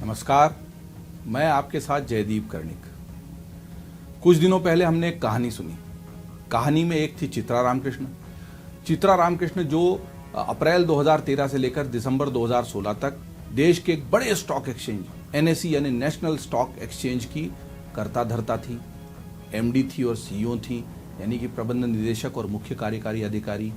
नमस्कार, मैं आपके साथ जयदीप कर्णिक। कुछ दिनों पहले हमने एक कहानी सुनी। कहानी में एक थी चित्रा रामकृष्ण। चित्रा रामकृष्ण जो अप्रैल 2013 से लेकर दिसंबर 2016 तक देश के एक बड़े स्टॉक एक्सचेंज एनएसई यानी नेशनल स्टॉक एक्सचेंज की कर्ता धर्ता थी, एमडी थी और सीईओ थी, यानी कि प्रबंध निदेशक और मुख्य कार्यकारी अधिकारी।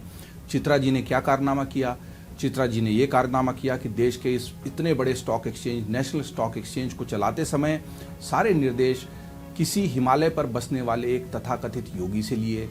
चित्रा जी ने क्या कारनामा किया? चित्रा जी ने यह कारनामा किया कि देश के इस इतने बड़े stock exchange national stock exchange को चलाते समय सारे निर्देश किसी हिमालय पर बसने वाले एक तथाकथित योगी से लिए।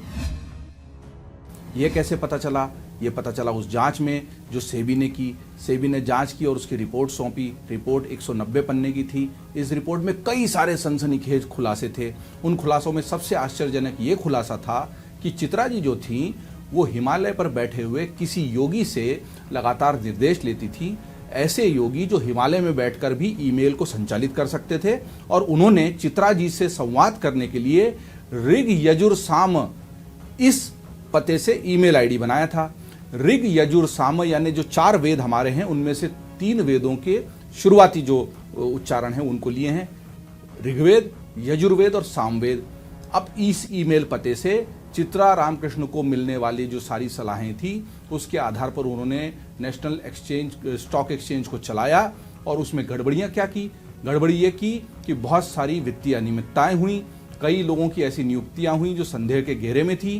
यह कैसे पता चला? यह पता चला उस जांच में जो सेबी ने की। सेबी ने जांच की और उसकी रिपोर्ट सौंपी। रिपोर्ट 190 पन्ने की थी। इस रिपोर्ट में कई सारे सनसनीखेज खुलासे थे। उन खुलासों में सबसे आश्चर्यजनक ये खुलासा था कि चित्रा जी जो थी वो हिमालय पर बैठे हुए किसी योगी से लगातार निर्देश लेती थी। ऐसे योगी जो हिमालय में बैठकर भी ईमेल को संचालित कर सकते थे, और उन्होंने चित्रा जी से संवाद करने के लिए ऋग यजुर साम इस पते से ईमेल आईडी बनाया था। ऋग यजुर साम यानी जो 4 वेद हमारे हैं उनमें से 3 वेदों के शुरुआती जो उच्चारण हैं उनको लिए हैं, ऋग्वेद, यजुर्वेद और सामवेद। अब इस ईमेल पते से चित्रा रामकृष्ण को मिलने वाली जो सारी सलाहें थी उसके आधार पर उन्होंने नेशनल स्टॉक एक्सचेंज को चलाया। और उसमें गड़बड़ियां क्या की? गड़बड़ी ये की कि बहुत सारी वित्तीय अनियमितताएं हुई। कई लोगों की ऐसी नियुक्तियां हुई जो संदेह के घेरे में थी।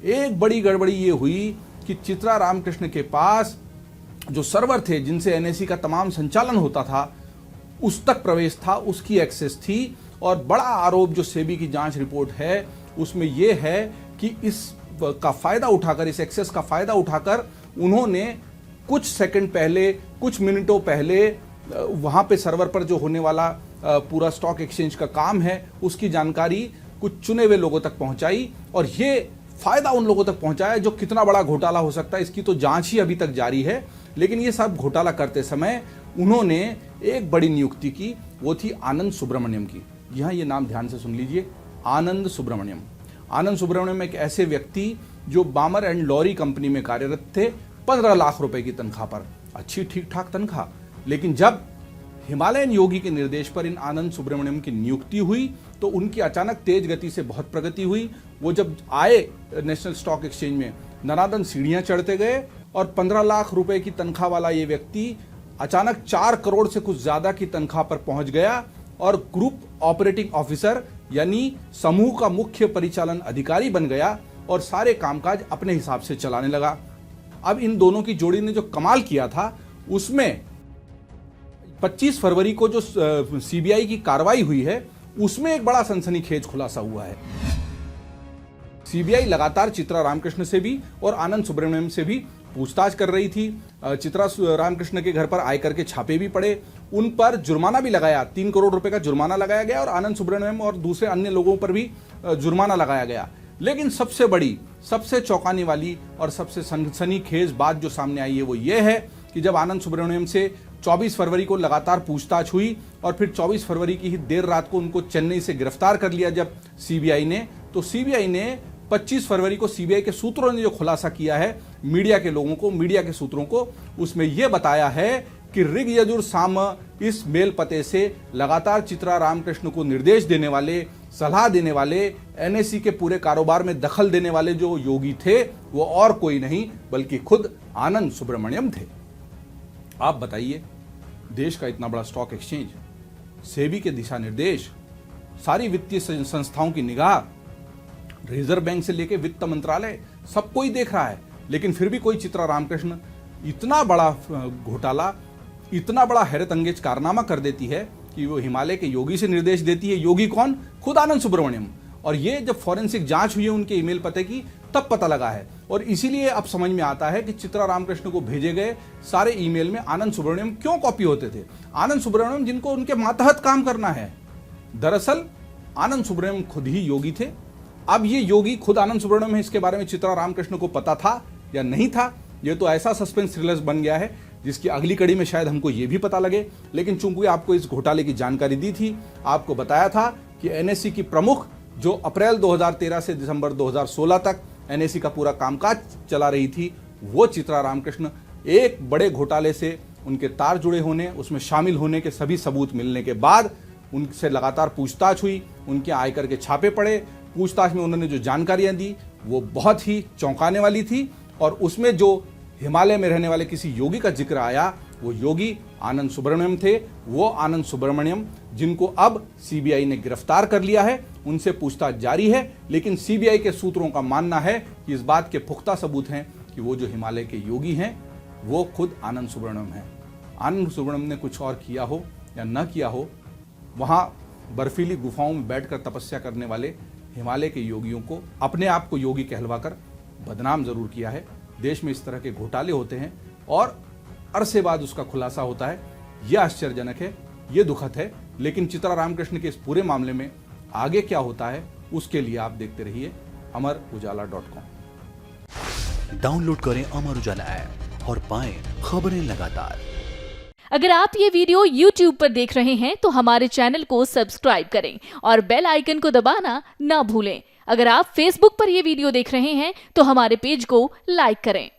एक बड़ी गड़बड़ी ये हुई कि चित्रा रामकृष्ण के पास जो सर्वर थे जिनसे एनएसई का तमाम संचालन होता था उस तक प्रवेश था, उसकी एक्सेस थी। और बड़ा आरोप जो सेबी की जांच रिपोर्ट है उसमें यह है कि इस का फायदा उठाकर, इस एक्सेस का फायदा उठाकर उन्होंने कुछ सेकंड पहले, कुछ मिनटों पहले वहां पे सर्वर पर जो होने वाला पूरा स्टॉक एक्सचेंज का काम है उसकी जानकारी कुछ चुने हुए लोगों तक पहुंचाई। और ये फायदा उन लोगों तक पहुंचाया जो कितना बड़ा घोटाला हो सकता है इसकी तो जांच ही अभी तक जारी है। लेकिन ये सब घोटाला करते समय उन्होंने एक बड़ी नियुक्ति की, वो थी आनंद सुब्रमण्यम की। यहां ये नाम ध्यान से सुन लीजिए, आनंद सुब्रमण्यम। आनंद सुब्रमण्यम एक ऐसे व्यक्ति जो बामर एंड लॉरी कंपनी में कार्यरत थे, 15 लाख रुपए की तनख्वाह पर। अच्छी ठीक ठाक तनख्वाह। लेकिन जब हिमालयन योगी के निर्देश पर इन आनंद सुब्रमण्यम की नियुक्ति हुई तो उनकी अचानक तेज गति से बहुत प्रगति हुई। वो जब आए नेशनल स्टॉक एक्सचेंज में दनादन सीढ़ियां चढ़ते गए और 15 लाख रुपए की तनख्वाह वाला ये व्यक्ति अचानक 4 करोड़ से कुछ ज्यादा की तनख्वाह पर पहुंच गया और ग्रुप ऑपरेटिंग ऑफिसर यानी समूह का मुख्य परिचालन अधिकारी बन गया और सारे कामकाज अपने हिसाब से चलाने लगा। अब इन दोनों की जोड़ी ने जो कमाल किया था उसमें 25 फरवरी को जो सीबीआई की कार्रवाई हुई है उसमें एक बड़ा सनसनीखेज खुलासा हुआ है। सीबीआई लगातार चित्रा रामकृष्ण से भी और आनंद सुब्रमण्यम से भी पूछताछ कर रही थी। चित्रा रामकृष्ण के घर पर आयकर के छापे भी पड़े, उन पर जुर्माना भी लगाया, 3 करोड़ रुपए का जुर्माना लगाया गया और आनंद सुब्रमण्यम और दूसरे अन्य लोगों पर भी जुर्माना लगाया गया। लेकिन सबसे बड़ी, सबसे चौंकाने वाली और सबसे सनसनीखेज बात जो सामने आई है वो ये है कि जब आनंद सुब्रमण्यम से 24 फरवरी को लगातार पूछताछ हुई और फिर 24 फरवरी की ही देर रात को उनको चेन्नई से गिरफ्तार कर लिया जब सीबीआई ने, तो सीबीआई ने 25 फरवरी को सीबीआई के सूत्रों ने जो खुलासा किया है मीडिया के लोगों को, मीडिया के सूत्रों को, उसमें यह बताया है कि ऋग यजुर साम इस मेल पते से लगातार चित्रा रामकृष्ण को निर्देश देने वाले, सलाह देने वाले, एनएसई के पूरे कारोबार में दखल देने वाले जो योगी थे वो और कोई नहीं बल्कि खुद आनंद सुब्रमण्यम थे। आप बताइए, देश का इतना बड़ा स्टॉक एक्सचेंज, सेबी के दिशा निर्देश, सारी वित्तीय संस्थाओं की निगाह, रिजर्व बैंक से लेकर वित्त मंत्रालय, सब कोई देख रहा है, लेकिन फिर भी कोई चित्रा रामकृष्ण इतना बड़ा घोटाला, इतना बड़ा हैरत अंगेज कारनामा कर देती है कि वो हिमालय के योगी से निर्देश देती है। योगी कौन? खुद आनंद सुब्रमण्यम। और ये जब फॉरेंसिक जांच हुई है उनके ईमेल पते की तब पता लगा है। और इसीलिए अब समझ में आता है कि चित्रा रामकृष्ण को भेजे गए सारे ईमेल में आनंद सुब्रमण्यम क्यों कॉपी होते थे। आनंद सुब्रमण्यम जिनको उनके मातहत काम करना है, दरअसल आनंद सुब्रमण्यम खुद ही योगी थे। अब ये योगी खुद आनंद सुब्रमण्यम है, इसके बारे में चित्रा रामकृष्ण को पता था या नहीं था, ये तो ऐसा सस्पेंस थ्रिलर बन गया है जिसकी अगली कड़ी में शायद हमको ये भी पता लगे। लेकिन चूंकि आपको इस घोटाले की जानकारी दी थी, आपको बताया था कि एनएसई की प्रमुख जो अप्रैल 2013 से दिसंबर 2016 तक एनएसई का पूरा कामकाज चला रही थी, वो चित्रा रामकृष्ण एक बड़े घोटाले से उनके तार जुड़े होने, उसमें शामिल होने के सभी सबूत मिलने के बाद उनसे लगातार पूछताछ हुई, उनके आयकर के छापे पड़े। पूछताछ में उन्होंने जो जानकारियां दी वो बहुत ही चौंकाने वाली थी और उसमें जो हिमालय में रहने वाले किसी योगी का जिक्र आया वो योगी आनंद सुब्रमण्यम थे। वो आनंद सुब्रमण्यम जिनको अब सीबीआई ने गिरफ्तार कर लिया है, उनसे पूछताछ जारी है, लेकिन सीबीआई के सूत्रों का मानना है कि इस बात के पुख्ता सबूत हैं कि वो जो हिमालय के योगी हैं वो खुद आनंद सुब्रमण्यम हैं। आनंद सुब्रमण्यम ने कुछ और किया हो या न किया हो, वहां बर्फीली गुफाओं में बैठकर तपस्या करने वाले हिमालय के योगियों को अपने आप को योगी कहलवाकर बदनाम जरूर किया है। देश में इस तरह के घोटाले होते हैं और अरसे बाद उसका खुलासा होता है। यह आश्चर्यजनक है, यह दुखद है, लेकिन चित्रा रामकृष्ण के इस पूरे मामले में आगे क्या होता है उसके लिए आप देखते रहिए अमरउजाला.com। डाउनलोड करें अमर उजाला ऐप और पाएं खबरें लगातार। अगर आप ये वीडियो YouTube पर देख रहे हैं तो हमारे चैनल को सब्सक्राइब करें और बेल आइकन को दबाना ना भूलें। अगर आप Facebook पर ये वीडियो देख रहे हैं तो हमारे पेज को लाइक करें।